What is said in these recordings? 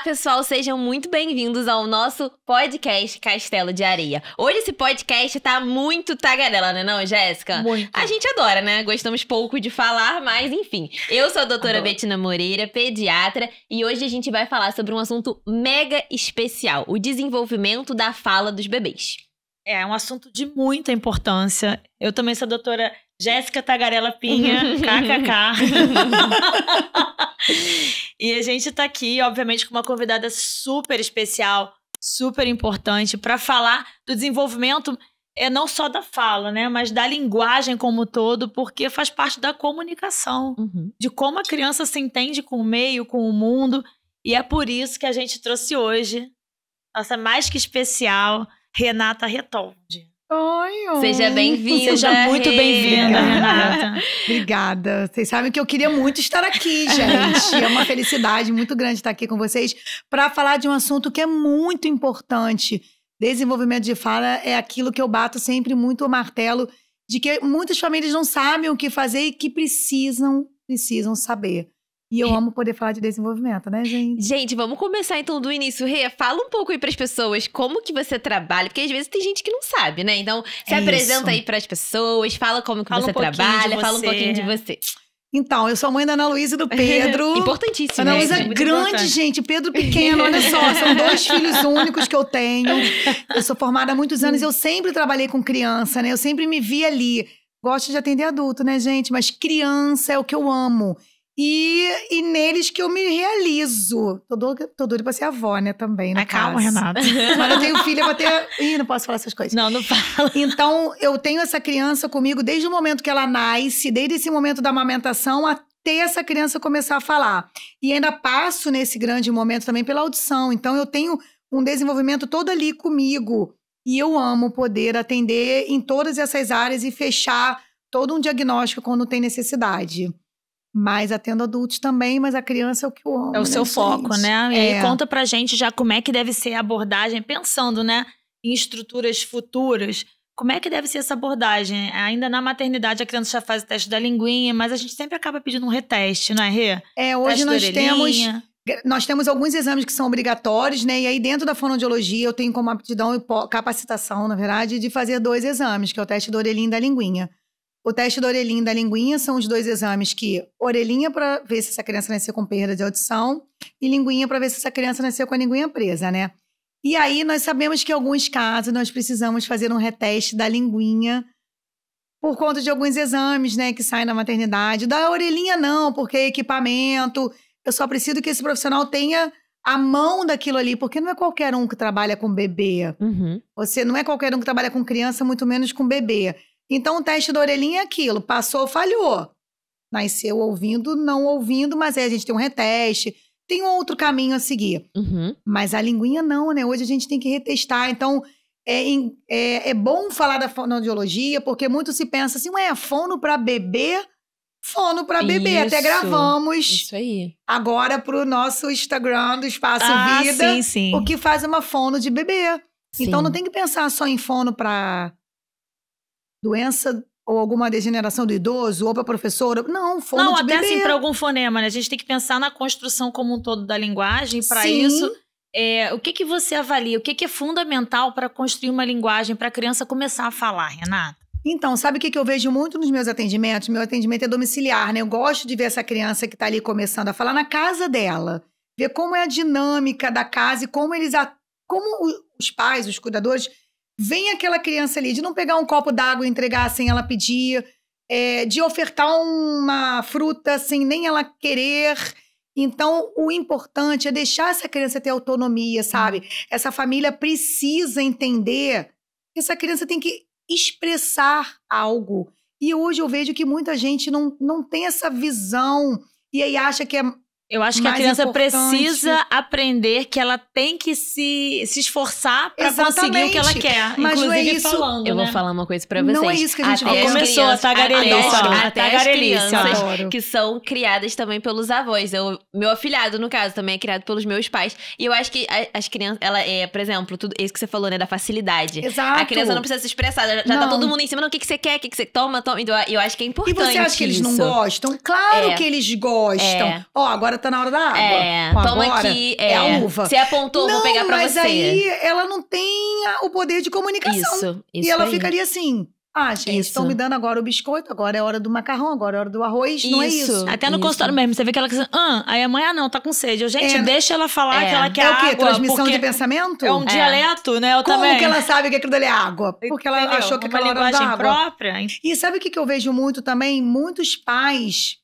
pessoal, sejam muito bem-vindos ao nosso podcast Castelo de Areia. Hoje esse podcast tá muito tagarela, né não, Jéssica? Muito. A gente adora, né? Gostamos pouco de falar, mas enfim. Eu sou a doutora Betina Moreira, pediatra, e hoje a gente vai falar sobre um assunto mega especial, o desenvolvimento da fala dos bebês. É um assunto de muita importância. Eu também sou a doutora Jéssica Tagarela Pinha, kkk. E a gente tá aqui, obviamente, com uma convidada super especial, super importante, para falar do desenvolvimento, não só da fala, né, mas da linguagem como um todo, porque faz parte da comunicação, de como a criança se entende com o meio, com o mundo. E é por isso que a gente trouxe hoje, nossa mais que especial, Renata Retondi. Oi. Seja bem-vinda. Seja muito bem-vinda, Renata. Obrigada. Vocês sabem que eu queria muito estar aqui, gente. É uma felicidade muito grande estar aqui com vocês para falar de um assunto que é muito importante. Desenvolvimento de fala é aquilo que eu bato sempre muito o martelo, de que muitas famílias não sabem o que fazer e que precisam saber. E eu amo poder falar de desenvolvimento, né, gente? Gente, vamos começar então do início. Rê, fala um pouco aí pras pessoas como que você trabalha, porque às vezes tem gente que não sabe, né? Então, se apresenta aí pras pessoas, fala como que você trabalha, fala um pouquinho de você. Então, eu sou a mãe da Ana Luísa e do Pedro. Importantíssimo. Ana Luísa é grande, gente. Pedro pequeno, olha só. São 2 filhos únicos que eu tenho. Eu sou formada há muitos anos e eu sempre trabalhei com criança, né? Eu sempre me vi ali. Gosto de atender adulto, né, gente? Mas criança é o que eu amo. E neles que eu me realizo. Tô doida pra ser avó, né, também, no caso. Calma, Renata. Mas eu tenho filha, eu vou ter... Ih, não posso falar essas coisas. Não fala. Então, eu tenho essa criança comigo desde o momento que ela nasce, desde esse momento da amamentação, até essa criança começar a falar. E ainda passo nesse grande momento também pela audição. Então, eu tenho um desenvolvimento todo ali comigo. E eu amo poder atender em todas essas áreas e fechar todo um diagnóstico quando tem necessidade. Mas atendo adultos também, mas a criança é o que eu amo. É o seu foco, né? E aí conta pra gente já como é que deve ser a abordagem, pensando, né, em estruturas futuras. Como é que deve ser essa abordagem? Ainda na maternidade a criança já faz o teste da linguinha, mas a gente sempre acaba pedindo um reteste, não é, Rê? Hoje nós temos alguns exames que são obrigatórios, né? E aí dentro da fonoaudiologia eu tenho como aptidão e capacitação, na verdade, de fazer 2 exames, que é o teste da orelhinha e da linguinha. O teste da orelhinha e da linguinha são os 2 exames que... Orelhinha para ver se essa criança nasceu com perda de audição e linguinha para ver se essa criança nasceu com a linguinha presa, né? E aí nós sabemos que em alguns casos nós precisamos fazer um reteste da linguinha por conta de alguns exames, né, que saem na maternidade. Da orelhinha não, porque é equipamento. Eu só preciso que esse profissional tenha a mão daquilo ali, porque não é qualquer um que trabalha com bebê. Você não é qualquer um que trabalha com criança, muito menos com bebê. Então, o teste da orelhinha é aquilo. Passou, falhou. Nasceu ouvindo, não ouvindo, mas aí a gente tem um reteste. Tem um outro caminho a seguir. Mas a linguinha não, né? Hoje a gente tem que retestar. Então, é bom falar da fonoaudiologia, porque muito se pensa assim, fono para bebê? Fono para bebê. Até gravamos. Isso aí. Agora pro nosso Instagram do Espaço Vida. Sim. O que faz uma fono de bebê. Sim. Então, não tem que pensar só em fono para... doença ou alguma degeneração do idoso, ou para professora. Não, fono de bebê. Até assim, para algum fonema, né? A gente tem que pensar na construção como um todo da linguagem. Para isso, o que você avalia? O que é fundamental para construir uma linguagem para a criança começar a falar, Renata? Então, sabe o que eu vejo muito nos meus atendimentos? Meu atendimento é domiciliar, né? Eu gosto de ver essa criança que está ali começando a falar na casa dela. Ver como é a dinâmica da casa e como os pais, os cuidadores... Vem aquela criança ali, de não pegar um copo d'água e entregar sem ela pedir, de ofertar uma fruta sem nem ela querer. Então, o importante é deixar essa criança ter autonomia, sabe? Essa família precisa entender que essa criança tem que expressar algo. E hoje eu vejo que muita gente não tem essa visão e aí acha que é... Eu acho que a criança precisa aprender que ela tem que se esforçar para conseguir o que ela quer. Mas inclusive não é isso. Falando, Eu vou falar uma coisa pra vocês. Não é isso que a gente vai falar. Começou a tagarelice. Até as crianças que são criadas também pelos avós. Meu afilhado, no caso, também é criado pelos meus pais. E eu acho que as crianças, por exemplo, tudo isso que você falou, né, da facilidade. Exato. A criança não precisa se expressar. Já tá todo mundo em cima. Não, o que você quer? O que você toma? Então, eu acho que é importante. E você acha que eles não gostam? Claro que eles gostam. Agora agora tá na hora da água. Toma agora aqui. é a uva. Você apontou, vou pegar pra mas você. aí ela não tem o poder de comunicação. Isso e ela aí. ficaria assim... gente, estão me dando agora o biscoito, agora é hora do macarrão, agora é hora do arroz, não é isso. Até no consultório mesmo, você vê que ela diz, aí a mãe, não, tá com sede. Gente, deixa ela falar que ela quer água. É o quê? Transmissão de pensamento? É um dialeto, né? Eu Como também. que ela sabe que aquilo dali é água? Porque ela achou que aquela era da água. Própria. E sabe o que eu vejo muito também? Muitos pais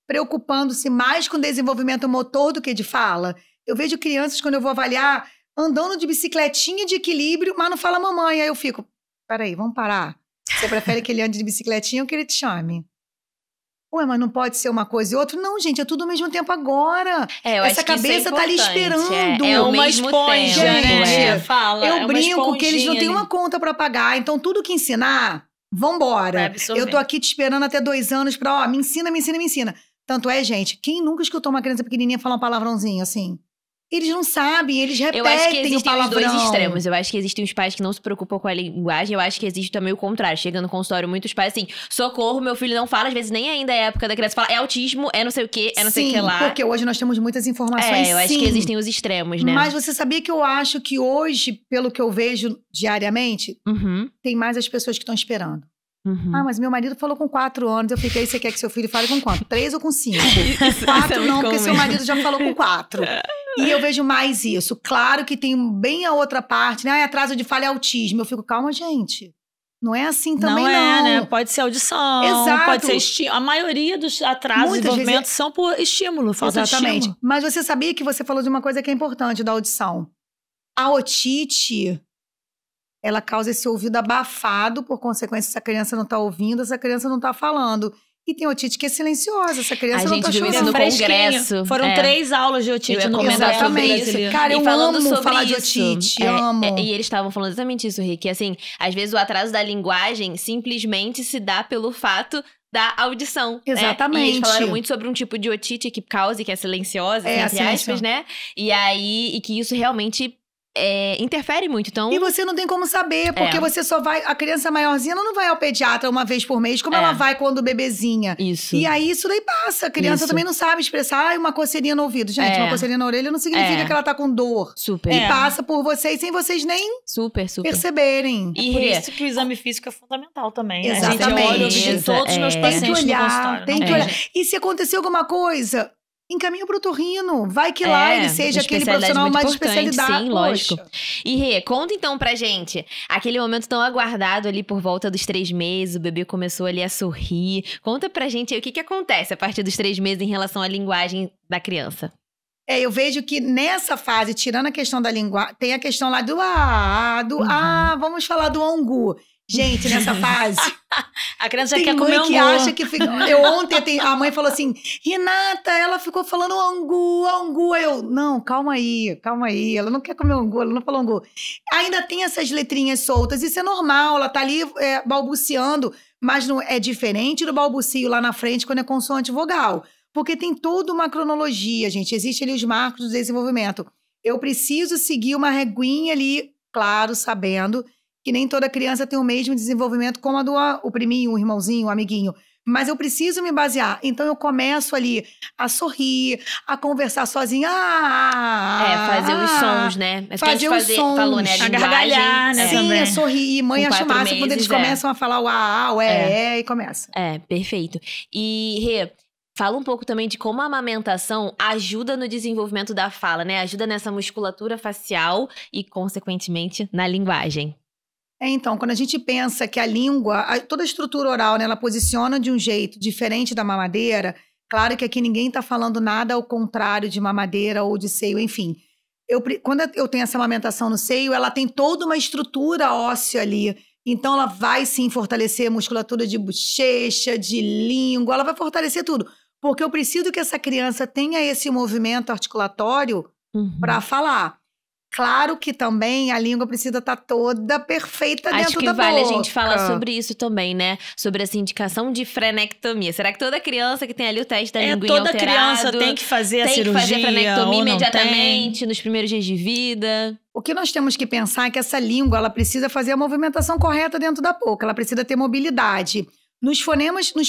preocupando-se mais com o desenvolvimento motor do que de fala. Eu vejo crianças, quando eu vou avaliar, andando de bicicletinha de equilíbrio, mas não fala mamãe. Aí eu fico, peraí, vamos parar. Você prefere que ele ande de bicicletinha ou que ele te chame? Ué, mas não pode ser uma coisa e outra? Não, gente, é tudo ao mesmo tempo agora. Essa cabeça tá ali esperando. É uma esponja, né? Eu brinco que eles não têm uma conta pra pagar. Então, tudo que ensinar, vambora. Eu tô aqui te esperando até 2 anos pra, me ensina, me ensina, me ensina. Tanto é, gente, quem nunca escutou uma criança pequenininha falar um palavrãozinho assim? Eles não sabem, eles repetem Eu acho que existem o palavrão. os dois extremos. Eu acho que existem os pais que não se preocupam com a linguagem. Eu acho que existe também o contrário. Chega no consultório, muitos pais assim, socorro, meu filho não fala. Às vezes nem ainda é a época da criança. Fala, é autismo, é não sei o quê, é não sei o que lá. Porque hoje nós temos muitas informações, eu acho que existem os extremos, né? Mas você sabia que eu acho que hoje, pelo que eu vejo diariamente, tem mais as pessoas que estão esperando. Mas meu marido falou com 4 anos. Eu fiquei, você quer que seu filho fale com quanto? 3 ou com 5? 4 não, porque seu marido já falou com 4. E eu vejo mais isso. Claro que tem bem a outra parte, né? Atraso de fala é autismo. Eu fico, calma, gente. Não é assim também, não. Não é, né? Pode ser audição, Exato. Pode ser estímulo. A maioria dos atrasos de desenvolvimento são por estímulo, falta de estímulo. Mas você sabia que você falou de uma coisa que é importante da audição? A otite... ela causa esse ouvido abafado, por consequência, essa criança não tá ouvindo, essa criança não tá falando. E tem otite que é silenciosa, essa criança não tá chorando. A gente viu isso no congresso. Foram 3 aulas de otite no congresso. Exatamente. Cara, eu amo falar de otite, amo. E eles estavam falando exatamente isso, Rick, que assim, às vezes o atraso da linguagem simplesmente se dá pelo fato da audição. Exatamente. E eles falaram muito sobre um tipo de otite que causa, que é silenciosa, entre aspas, né? E que isso realmente... interfere muito, então... E você não tem como saber, porque você só vai... A criança maiorzinha, ela não vai ao pediatra uma vez por mês, como ela vai quando bebezinha. Isso. E aí, isso daí passa. A criança também não sabe expressar, uma coceirinha no ouvido. Gente, uma coceirinha na orelha não significa que ela tá com dor. Super. E passa por vocês, sem vocês nem perceberem. E por isso que o exame físico é fundamental também, né? Exatamente. A gente olha de todos os meus pacientes no consultório. Tem que olhar. E se acontecer alguma coisa... encaminha pro otorrino. Vai que lá ele seja aquele profissional mais de especialidade. Sim, lógico. E Rê, conta então pra gente aquele momento tão aguardado ali por volta dos 3 meses, o bebê começou ali a sorrir. Conta pra gente aí o que acontece a partir dos 3 meses em relação à linguagem da criança. Eu vejo que nessa fase, tirando a questão da linguagem, tem a questão lá do vamos falar do angu. Gente, nessa fase... a criança já quer comer angu. Que acha que fica... Ontem a mãe falou assim, Renata, ela ficou falando angu. Aí eu, não, calma aí. Ela não quer comer angu, ela não falou angu. Ainda tem essas letrinhas soltas, isso é normal, ela tá ali balbuciando, mas não é diferente do balbucio lá na frente quando é consoante vogal. Porque tem toda uma cronologia, gente. Existem ali os marcos do desenvolvimento. Eu preciso seguir uma reguinha ali, claro, sabendo... que nem toda criança tem o mesmo desenvolvimento como o priminho, o irmãozinho, o amiguinho. Mas eu preciso me basear. Então, eu começo ali a sorrir, a conversar sozinha. Fazer os sons, né? Fazer os sons. Falou, né? A gargalhar, né? Sim, também. É sorrir. Mãe acha massa quando eles começam a falar o e começa. Perfeito. E, Rê, fala um pouco também de como a amamentação ajuda no desenvolvimento da fala, né? Ajuda nessa musculatura facial e, consequentemente, na linguagem. Então, quando a gente pensa que a língua, toda a estrutura oral, né, ela posiciona de um jeito diferente da mamadeira, claro que aqui ninguém está falando nada ao contrário de mamadeira ou de seio, enfim. Quando eu tenho essa amamentação no seio, ela tem toda uma estrutura óssea ali. Então, ela vai sim fortalecer a musculatura de bochecha, de língua, ela vai fortalecer tudo. Porque eu preciso que essa criança tenha esse movimento articulatório para falar. Claro que também a língua precisa estar toda perfeita dentro da boca. Acho que vale a gente falar sobre isso também, né? Sobre essa indicação de frenectomia. Será que toda criança que tem ali o teste da linguinha alterado... toda criança tem que fazer a cirurgia, tem que fazer frenectomia imediatamente, tem? Nos primeiros dias de vida? O que nós temos que pensar é que essa língua, ela precisa fazer a movimentação correta dentro da boca. Ela precisa ter mobilidade. Nos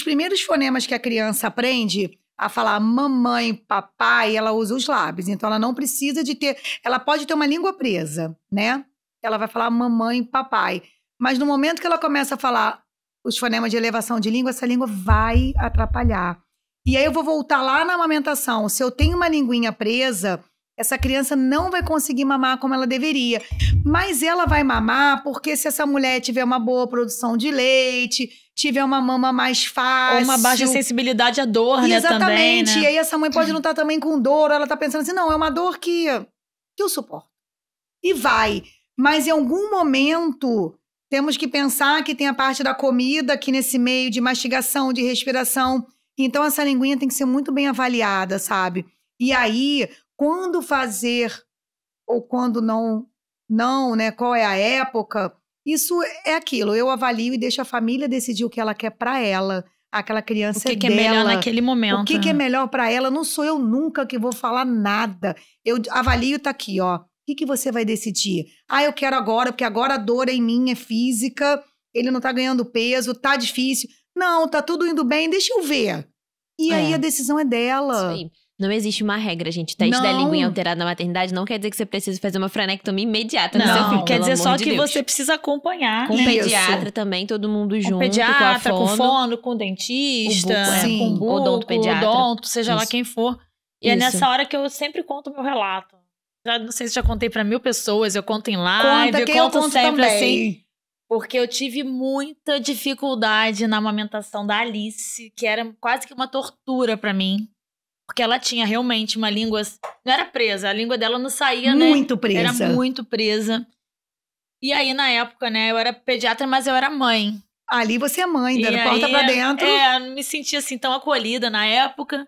primeiros fonemas que a criança aprende, a falar mamãe, papai, ela usa os lábios. Então, ela não precisa de ter... Ela pode ter uma língua presa, né? Ela vai falar mamãe, papai. Mas no momento que ela começa a falar os fonemas de elevação de língua, essa língua vai atrapalhar. E aí eu vou voltar lá na amamentação. Se eu tenho uma linguinha presa, essa criança não vai conseguir mamar como ela deveria. Mas ela vai mamar porque se essa mulher tiver uma boa produção de leite, tiver uma mama mais fácil... Ou uma baixa sensibilidade à dor, né, Exatamente. também, né? E aí essa mãe pode não estar também com dor, ela tá pensando assim, não, é uma dor que eu suporto. E vai. Mas em algum momento, temos que pensar que tem a parte da comida aqui nesse meio de mastigação, de respiração. Então essa linguinha tem que ser muito bem avaliada, sabe? E aí... Quando fazer ou quando não, né? Qual é a época? Isso é aquilo. Eu avalio e deixo a família decidir o que ela quer pra ela. Aquela criança O que é melhor naquele momento. O que é melhor pra ela? Não sou eu nunca que vou falar nada. Eu avalio, tá aqui, ó. O que você vai decidir? Ah, eu quero agora, porque agora a dor em mim é física. Ele não tá ganhando peso, tá difícil. Não, tá tudo indo bem, deixa eu ver. E aí a decisão é dela. Isso aí. Não existe uma regra, gente. Teste da linguinha alterada na maternidade não quer dizer que você precisa fazer uma frenectomia imediata no seu filho. Quer dizer pelo só amor de que Deus. você precisa acompanhar. Com o pediatra também, todo mundo junto. Com pediatra, com a com fono, com dentista, Sim. com buco, Odontopediatra. odonto, seja lá Isso. quem for. E é nessa hora que eu sempre conto o meu relato. Já, não sei se já contei pra 1000 pessoas, eu conto em live, Conta, eu conto sempre também. assim. Porque eu tive muita dificuldade na amamentação da Alice, que era quase que uma tortura pra mim. Porque ela tinha realmente uma língua... Não era presa, a língua dela não saía, né? Muito presa. Era muito presa. E aí, na época, né? Eu era pediatra, mas eu era mãe. Ali você é mãe, dando E porta aí, pra dentro. não me sentia assim tão acolhida na época.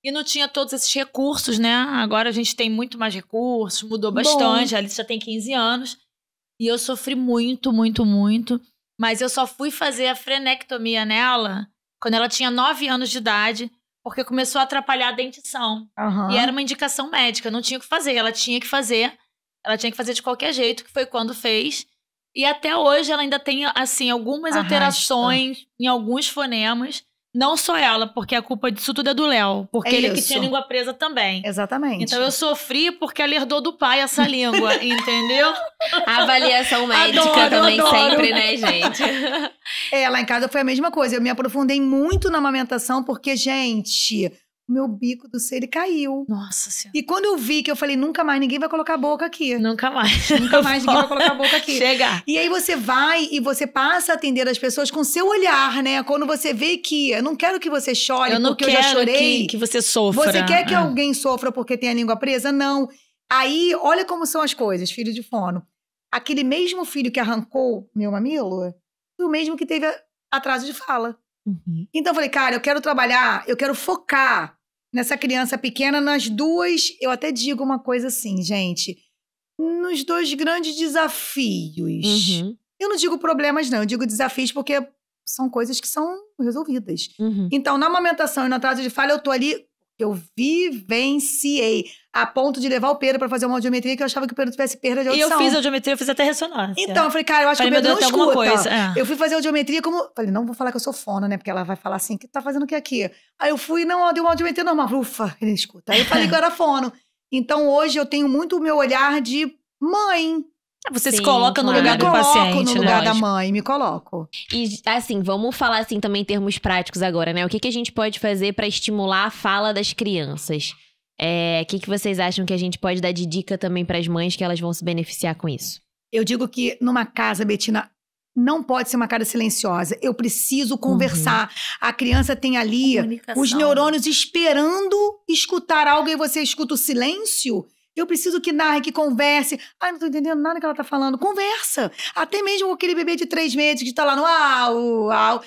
E não tinha todos esses recursos, né? Agora a gente tem muito mais recursos, mudou bastante. A Alice já tem 15 anos. E eu sofri muito, muito, muito. Mas eu só fui fazer a frenectomia nela quando ela tinha 9 anos de idade, porque começou a atrapalhar a dentição. Uhum. E era uma indicação médica, não tinha o que fazer. Ela tinha que fazer de qualquer jeito, que foi quando fez. E até hoje ela ainda tem, assim, algumas alterações em alguns fonemas. Não só ela, porque a culpa disso tudo é do Léo. Porque ele que tinha a língua presa também. Exatamente. Então eu sofri porque ela herdou do pai essa língua, entendeu? A avaliação médica também sempre, né, gente? Lá em casa foi a mesma coisa. Eu me aprofundei muito na amamentação porque, gente, o meu bico do seio, ele caiu. Nossa Senhora. E quando eu vi que eu falei, nunca mais ninguém vai colocar a boca aqui. Nunca mais. Nunca mais ninguém vai colocar a boca aqui. Chega. E aí você vai e você passa a atender as pessoas com seu olhar, né? Quando você vê que eu não quero que você chore porque eu já chorei. Que você sofra. Você quer que alguém sofra porque tem a língua presa? Não. Aí, olha como são as coisas, filho de fono. Aquele mesmo filho que arrancou meu mamilo foi o mesmo que teve atraso de fala. Uhum. Então eu falei, cara, eu quero trabalhar, eu quero focar nessa criança pequena, nas duas... Eu até digo uma coisa assim, gente. Nos 2 grandes desafios. Uhum. Eu não digo problemas, não. Eu digo desafios porque são coisas que são resolvidas. Uhum. Então, na amamentação e no atraso de fala, eu tô ali... Eu vivenciei a ponto de levar o Pedro pra fazer uma audiometria que eu achava que o Pedro tivesse perda de audição. E eu fiz audiometria, eu fiz até ressonância. Então, eu falei, cara, eu acho que o Pedro não escuta. Coisa. Eu fui fazer audiometria como... Falei, não vou falar que eu sou fono, né? Porque ela vai falar assim, que tá fazendo o que aqui? Aí eu fui, não, deu uma audiometria normal. Ufa, ele escuta. Aí eu falei que eu era fono. Então, hoje eu tenho muito o meu olhar de mãe. Você se coloca no lugar do paciente, paciente, no né? lugar da mãe, me coloco. E, assim, vamos falar assim também em termos práticos agora, né? O que a gente pode fazer pra estimular a fala das crianças? O que vocês acham que a gente pode dar de dica também pras mães que elas vão se beneficiar com isso? Eu digo que numa casa, Betina, não pode ser uma casa silenciosa. Eu preciso conversar. A criança tem ali os neurônios esperando escutar algo e você escuta o silêncio. Eu preciso que narre, que converse. Ai, não tô entendendo nada que ela tá falando. Conversa. Até mesmo aquele bebê de 3 meses que tá lá no au, au.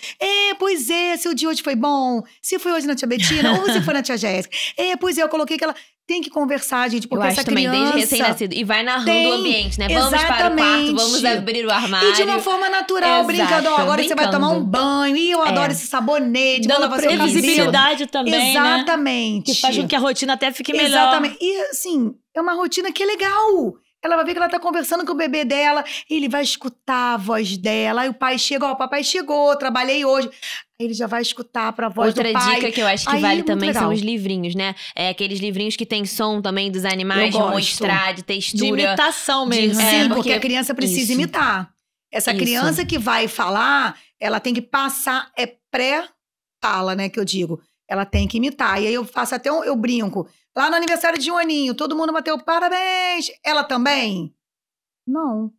Pois é, seu dia hoje foi bom. Se foi hoje na tia Betina ou se foi na tia Jéssica. Pois é, eu coloquei que ela... Tem que conversar, gente, porque essa criança... também, desde recém-nascido. E vai narrando o ambiente, né? Vamos para o quarto, vamos abrir o armário. E de uma forma natural, brincando. Agora você vai tomar um banho. E eu adoro esse sabonete. Dando previsibilidade também, exatamente. Né? Que faz com que a rotina até fique melhor. Exatamente. E assim, é uma rotina que é legal. Ela vai ver que ela tá conversando com o bebê dela. Ele vai escutar a voz dela. Aí o pai chega, ó, o papai chegou, trabalhei hoje. Ele já vai escutar pra voz Outra do pai. dica que eu acho que Aí, vale muito também legal. são os livrinhos, né? Aqueles livrinhos que tem som também dos animais, Eu de gosto. mostrar, de De textura. imitação mesmo. Sim, É, porque a porque- criança precisa isso. imitar. Essa Isso. criança que vai falar, ela tem que passar, pré-fala, né, que eu digo. Ela tem que imitar. E aí eu faço até eu brinco. Lá no aniversário de um aninho, todo mundo bateu parabéns. Ela também? Não.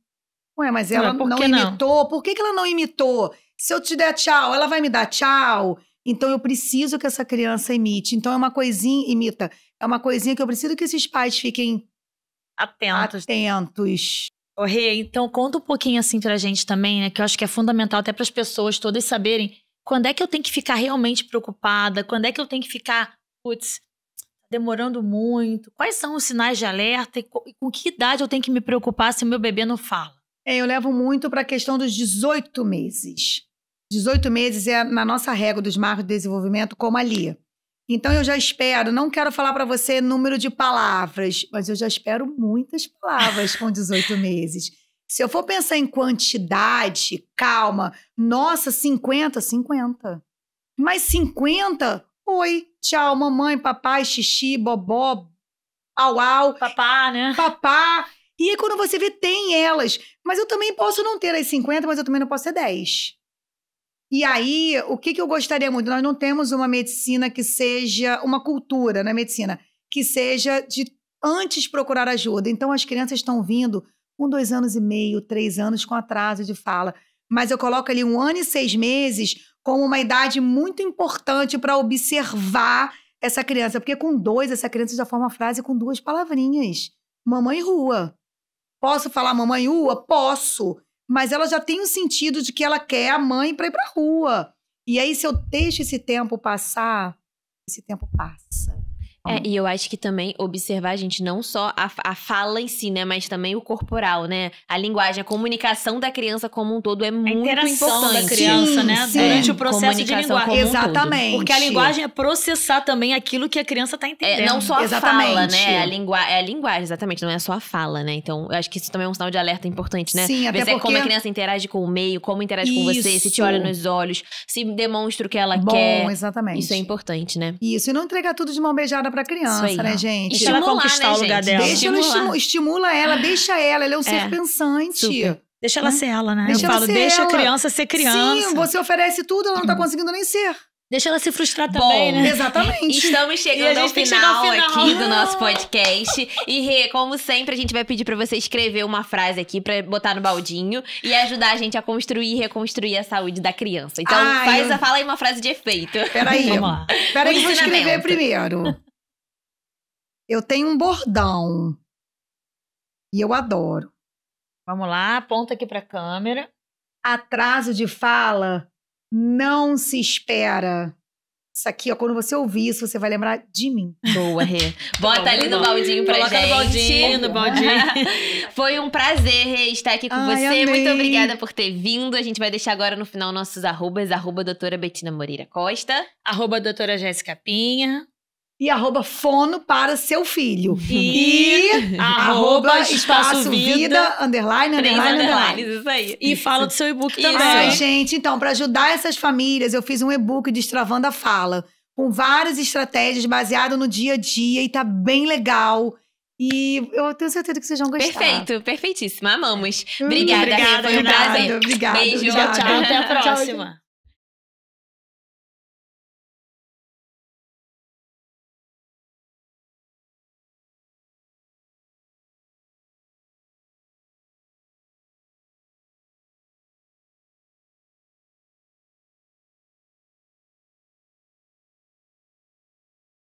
Ué, mas ela por não que não? imitou. Por que ela não imitou? Se eu te der tchau, ela vai me dar tchau? Então eu preciso que essa criança imite. Então é uma coisinha, imita. É uma coisinha que eu preciso que esses pais fiquem Atentos. atentos. Ô, Rê, então conta um pouquinho assim pra gente também, né? Que eu acho que é fundamental até pras pessoas todas saberem quando é que eu tenho que ficar realmente preocupada, quando é que eu tenho que ficar, putz, demorando muito, quais são os sinais de alerta e com que idade eu tenho que me preocupar se o meu bebê não fala? Eu levo muito para a questão dos 18 meses. 18 meses é na nossa régua dos marcos de desenvolvimento, como ali. Então eu já espero, não quero falar para você número de palavras, mas eu já espero muitas palavras com 18 meses. Se eu for pensar em quantidade, calma, nossa, 50. Mas 50, oi, tchau, mamãe, papai, xixi, bobó, au, Papá, né? papá. E aí, quando você vê, tem elas. Mas eu também posso não ter as 50, mas eu também não posso ter 10. E aí, o que eu gostaria muito? Nós não temos uma medicina que seja, uma cultura na medicina, que seja de antes procurar ajuda. Então, as crianças estão vindo com 2 anos e meio, 3 anos com atraso de fala. Mas eu coloco ali 1 ano e 6 meses como uma idade muito importante para observar essa criança. Porque com 2, essa criança já forma frase com 2 palavrinhas. Mamãe rua. Posso falar mamãe rua? Posso. Mas ela já tem um sentido de que ela quer a mãe para ir pra rua. E aí, se eu deixo esse tempo passar, esse tempo passa. E eu acho que também observar, gente, não só a fala em si, né? Mas também o corporal, né? A linguagem, a comunicação da criança como um todo é muito interação importante. da criança, né? Sim, Durante o processo de comunicação linguagem. como um todo. Exatamente. Porque a linguagem é processar também aquilo que a criança tá entendendo. Não só a Exatamente. fala, né? É a linguagem, exatamente. Não é só a fala, né? Então, eu acho que isso também é um sinal de alerta importante, né? Sim, até Ver porque... como a criança interage com o meio, como interage com você, se te olha nos olhos, se demonstra o que ela quer. Exatamente. Isso é importante, né? Isso, e não entregar tudo de mão beijada pra criança, Isso aí. né, gente? Deixa ela conquistar o lugar dela. Deixa ela, estimula ela, deixa ela é um ser pensante. Super. Deixa ela ser ela, né? Deixa eu falo, ela ser deixa ela. a criança ser criança. Sim, você oferece tudo, ela não tá conseguindo nem ser. Deixa ela se frustrar também, né? Exatamente. Estamos E a chegando gente ao tem que chegar ao final final. aqui do nosso podcast. E, Rê, como sempre, a gente vai pedir pra você escrever uma frase aqui pra botar no baldinho e ajudar a gente a construir e reconstruir a saúde da criança. Então, fala aí uma frase de efeito. Peraí. Vamos lá. Peraí, Um que eu vou escrever ensinamento. primeiro. Eu tenho um bordão. E eu adoro. Vamos lá, aponta aqui pra câmera. Atraso de fala não se espera. Isso aqui, ó, quando você ouvir isso, você vai lembrar de mim. Boa, Rê. Bota ali no baldinho pra Coloca gente. no baldinho. Foi um prazer, Rê, estar aqui com Ai, você. amei. Muito obrigada por ter vindo. A gente vai deixar agora no final nossos arrobas. @doutora Betina Moreira Costa. @doutora Jéssica Pinha. E @fono para seu filho. E espaço vida, underline. Isso aí. E fala do seu e-book Isso. também. Ai, gente, então, para ajudar essas famílias, eu fiz um e-book Destravando a Fala, com várias estratégias baseado no dia a dia, e tá bem legal. E eu tenho certeza que vocês vão gostar. Perfeito, perfeitíssimo. Amamos. Obrigada, Rê. Foi um obrigada, prazer. obrigada, Beijo. obrigada. Tchau, até a próxima.